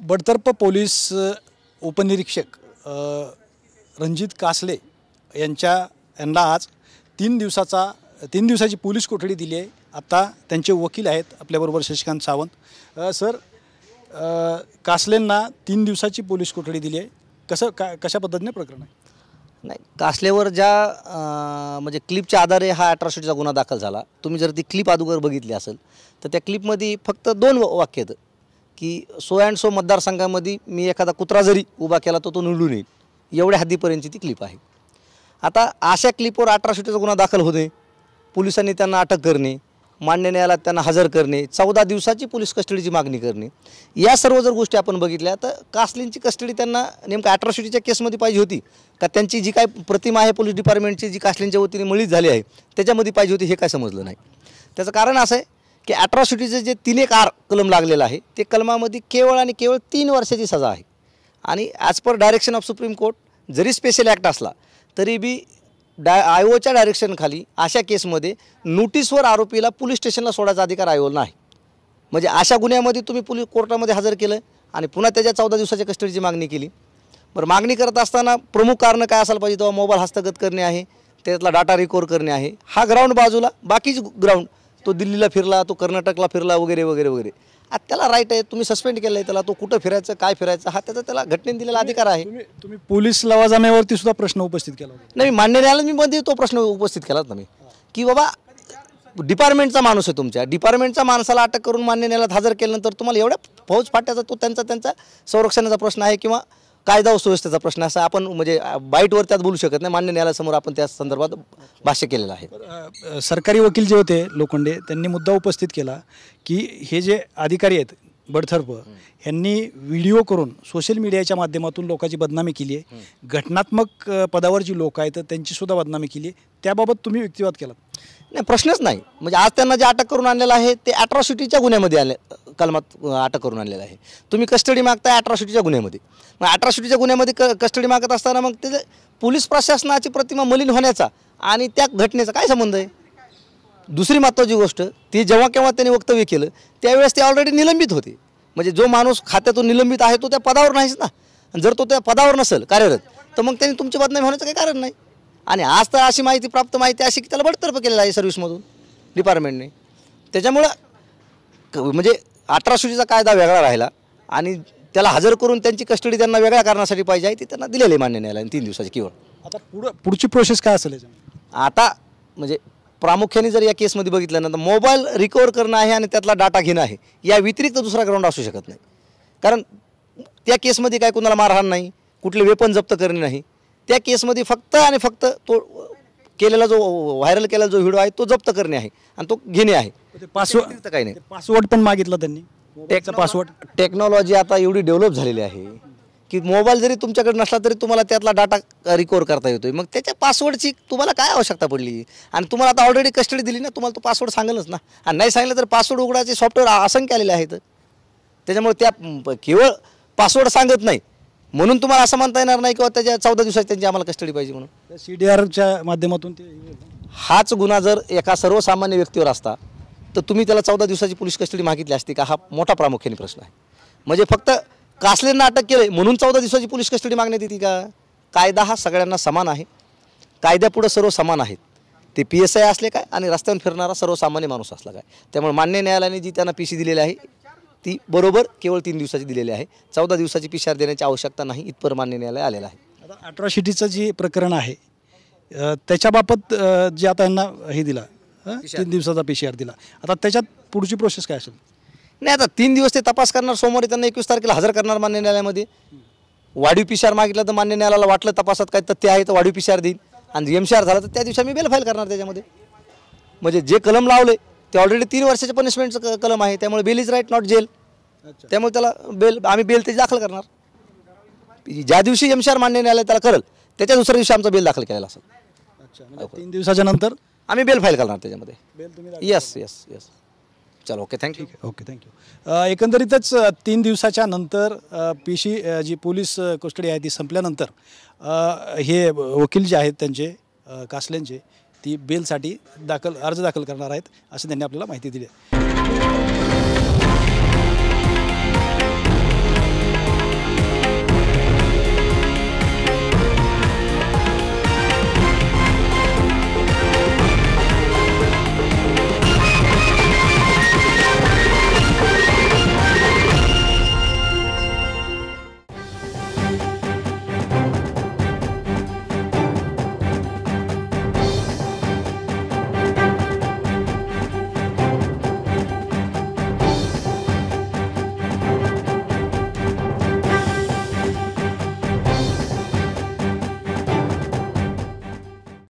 बडतर्फ पोलीस उपनिरीक्षक रणजित कासले यांना आज 3 दिवसाची पोलीस कोठडी दिली आहे। आता त्यांचे वकील आहेत आपल्याबरोबर शशिकांत सावंत। सर, कासलेंना 3 दिवसाची पोलीस कोठडी दिली आहे, कशा पद्धतीने प्रकरण आहे? नाही, कासलेवर ज्या म्हणजे क्लिपच्या आधारे हा अट्रॉसिटीचा गुन्हा दाखल झाला। तुम्ही जर ती क्लिप अगोदर बघितली असेल तर त्या क्लिपमध्ये फक्त 2 वाक्य आहेत की सो अँड सो मतदारसंघामध्ये मी एखादा कुत्रा जरी उभा केला तो निवडून येईल, एवढ्या हद्दीपर्यंतची ती क्लिप आहे। आता अशा क्लिपवर अट्रॉसिटीचा गुन्हा दाखल होणे, पोलिसांनी त्यांना अटक करणे, मान्य न्यायालयात त्यांना हजर करणे, 14 दिवसाची पोलीस कस्टडीची मागणी करणे, या सर्व जर गोष्टी आपण बघितल्या तर कासलेंची कस्टडी त्यांना नेमका अट्रॉसिटीच्या केसमध्ये पाहिजे होती का त्यांची जी काय प्रतिमा आहे पोलीस डिपार्टमेंटची जी कासलेंच्या वतीने मळीत झाली आहे त्याच्यामध्ये पाहिजे होती, हे काय समजलं नाही। त्याचं कारण असं आहे की अट्रॉसिटीचं जे 3(1)R कलम लागलेलं आहे ते कलमामध्ये केवळ आणि केवळ 3 वर्षाची सजा आहे। आणि as per direction of supreme court जरी स्पेशल ॲक्ट असला तरी बी आयोच्या डायरेक्शनखाली अशा केसमध्ये नोटीसवर आरोपीला पोलीस स्टेशनला सोडायचा अधिकार आयोला नाही। म्हणजे अशा गुन्ह्यामध्ये तुम्ही पोलीस कोर्टामध्ये हजर केलं आणि पुन्हा त्याच्या 14 दिवसाच्या कस्टडीची मागणी केली। बरं, मागणी करत असताना प्रमुख कारण काय असायला पाहिजे? तेव्हा मोबाईल हस्तगत करणे आहे, त्यातला डाटा रिकवर करणे आहे। हा ग्राउंड बाजूला, बाकीचे ग्राउंड तो दिल्लीला फिरला, तो कर्नाटकला फिरला वगैरे वगैरे वगैरे, आता त्याला राईट आहे, तुम्ही सस्पेंड केलं आहे त्याला, तो कुठं फिरायचं काय फिरायचं हा त्याला घटनेने दिलेला अधिकार आहे। तुम्ही पोलीस लवाजम्यावरती सुद्धा प्रश्न उपस्थित केला होता? नाही, मान्य न्यायालयामध्ये तो प्रश्न उपस्थित केला होता मी की बाबा डिपार्टमेंटचा माणूस आहे, तुमच्या डिपार्टमेंटचा माणसाला अटक करून मान्य न्यायालयात हजर केल्यानंतर तुम्हाला एवढ्या फौज फाट्याचा तो त्यांचा संरक्षणाचा प्रश्न आहे किंवा कायदा व सुव्यवस्थेचा प्रश्न असा आपण म्हणजे बाईटवर त्यात बोलू शकत नाही। मान्य न्यायालयासमोर आपण त्या संदर्भात भाष्य केलेलं आहे। सरकारी वकील जे होते लोखंडे त्यांनी मुद्दा उपस्थित केला की हे जे अधिकारी आहेत बडतर्फ यांनी व्हिडिओ करून सोशल मीडियाच्या माध्यमातून लोकांची बदनामी केली आहे, घटनात्मक पदावर जी लोक आहेत त्यांची सुद्धा बदनामी केली आहे, त्याबाबत तुम्ही युक्तिवाद केला? नाही, प्रश्नच नाही। म्हणजे आज त्यांना जे अटक करून आणलेलं आहे ते अट्रॉसिटीच्या गुन्ह्यामध्ये आले, कलमात अटक करून आणलेलं आहे। तुम्ही कस्टडी मागताय अट्रॉसिटीच्या गुन्ह्यामध्ये, मग अट्रॉसिटीच्या गुन्ह्यामध्ये कस्टडी मागत असताना मग ते पोलीस प्रशासनाची प्रतिमा मलिन होण्याचा आणि त्या घटनेचा काय संबंध आहे? दुसरी महत्त्वाची गोष्ट, ती जेव्हा केव्हा त्यांनी वक्तव्य केलं त्यावेळेस ते ऑलरेडी निलंबित होते। म्हणजे जो माणूस खात्यातून निलंबित आहे तो त्या पदावर नाहीच ना, जर तो त्या पदावर नसेल कार्यरत तर मग त्यांनी तुमची बदनामी होण्याचं काही कारण नाही। आणि आज तर अशी प्राप्त माहिती अशी की त्याला बडतर्फ केलेलं आहे सर्व्हिसमधून डिपार्टमेंटने। त्याच्यामुळं म्हणजे अट्रॉसिटीचा कायदा वेगळा राहिला आणि त्याला हजर करून त्यांची कस्टडी त्यांना वेगळ्या कारणासाठी पाहिजे आहे ती त्यांना दिलेली आहे मान्य न्यायालयाने 3 दिवसाची केवळ। आता पुढची प्रोसेस काय असेल? आता म्हणजे प्रामुख्याने जर या केसमध्ये बघितलं ना तर मोबाईल रिकवर करणं आहे आणि त्यातला डाटा घेणं आहे, या व्यतिरिक्त दुसरा ग्राउंड असू शकत नाही। कारण त्या केसमध्ये काय कुणाला मारहाण नाही, कुठले वेपन जप्त करणे नाही, त्या केसमध्ये फक्त आणि फक्त तो केलेला जो व्हायरल केलेला जो व्हिडिओ आहे तो जप्त करणे आहे आणि तो घेणे आहे। पासवर्ड काही नाही, पासवर्ड पण मागितला त्यांनी, पासवर्ड। टेक्नॉलॉजी आता एवढी डेव्हलप झालेली आहे की मोबाईल जरी तुमच्याकडे नसला तरी तुम्हाला त्यातला डाटा रिकवर करता येतोय, मग त्याच्या पासवर्डची तुम्हाला काय आवश्यकता पडली? आणि तुम्हाला आता ऑलरेडी कस्टडी दिली ना, तुम्हाला तो पासवर्ड सांगेलच ना, आणि नाही सांगितलं तर पासवर्ड उघडायचे सॉफ्टवेअर असंख्य आलेले आहेत। त्याच्यामुळे त्या केवळ पासवर्ड सांगत नाही म्हणून तुम्हाला असं म्हणता येणार नाही किंवा त्याच्या 14 दिवसाची त्यांची आम्हाला कस्टडी पाहिजे म्हणून। CDRच्या माध्यमातून हाच गुन्हा जर एका सर्वसामान्य व्यक्तीवर असता तर तुम्ही त्याला 14 दिवसाची पोलीस कस्टडी मागितली असती का? हा मोठा प्रामुख्याने प्रश्न आहे। म्हणजे फक्त कासलेंना अटक केलं म्हणून 14 दिवसाची पोलीस कस्टडी मागण्यात येते का? कायदा हा सगळ्यांना समान आहे, कायद्यापुढे सर्व समान आहेत, ते PSI असले काय आणि रस्त्यावर फिरणारा सर्वसामान्य माणूस असला काय। त्यामुळे मान्य न्यायालयाने जी त्यांना PC दिलेली आहे ती बरोबर केवळ 3 दिवसाची दिलेली आहे, 14 दिवसाची PCR देण्याची आवश्यकता नाही, इथपर मान्य न्यायालय आलेलं आहे। आता अट्रॉसिटीचं जे प्रकरण आहे त्याच्याबाबत जे आता यांना हे दिला 3 दिवसाचा PCR दिला, आता त्याच्यात पुढची प्रोसेस काय असेल? नाही, आता 3 दिवस ते तपास करणार, सोमवारी त्यांना 21 तारखेला हजर करणार मान्य न्यायालयामध्ये। वाढीव PCR मागितलं तर मान्य न्यायालयाला वाटलं तपासात काही तथ्य आहे तर वाढीव PCR देईल आणि MCR झाला तर त्या दिवशी आम्ही बेल फाईल करणार त्याच्यामध्ये। म्हणजे जे कलम लावले ते ऑलरेडी 3 वर्षाच्या पनिशमेंटचं कलम आहे, त्यामुळे bail is right not jail, त्यामुळे त्याला आम्ही बेल त्याची दाखल करणार। ज्या दिवशी MCR मान्य न्यायालय त्याला करेल त्याच्या दुसऱ्या दिवशी आमचा बेल दाखल केलेला असेल। 3 दिवसाच्या नंतर आम्ही बेल फाईल करणार त्याच्यामध्ये। यस यस यस, चलो ओके, थँक्यू। Okay, thank you. एकंदरीतच 3 दिवसाच्या नंतर PC जी पोलीस कस्टडी आहे ती संपल्यानंतर हे वकील जे आहेत त्यांचे कासलेंचे ती बेलसाठी अर्ज दाखल करणार आहेत असं त्यांनी आपल्याला माहिती दिली आहे।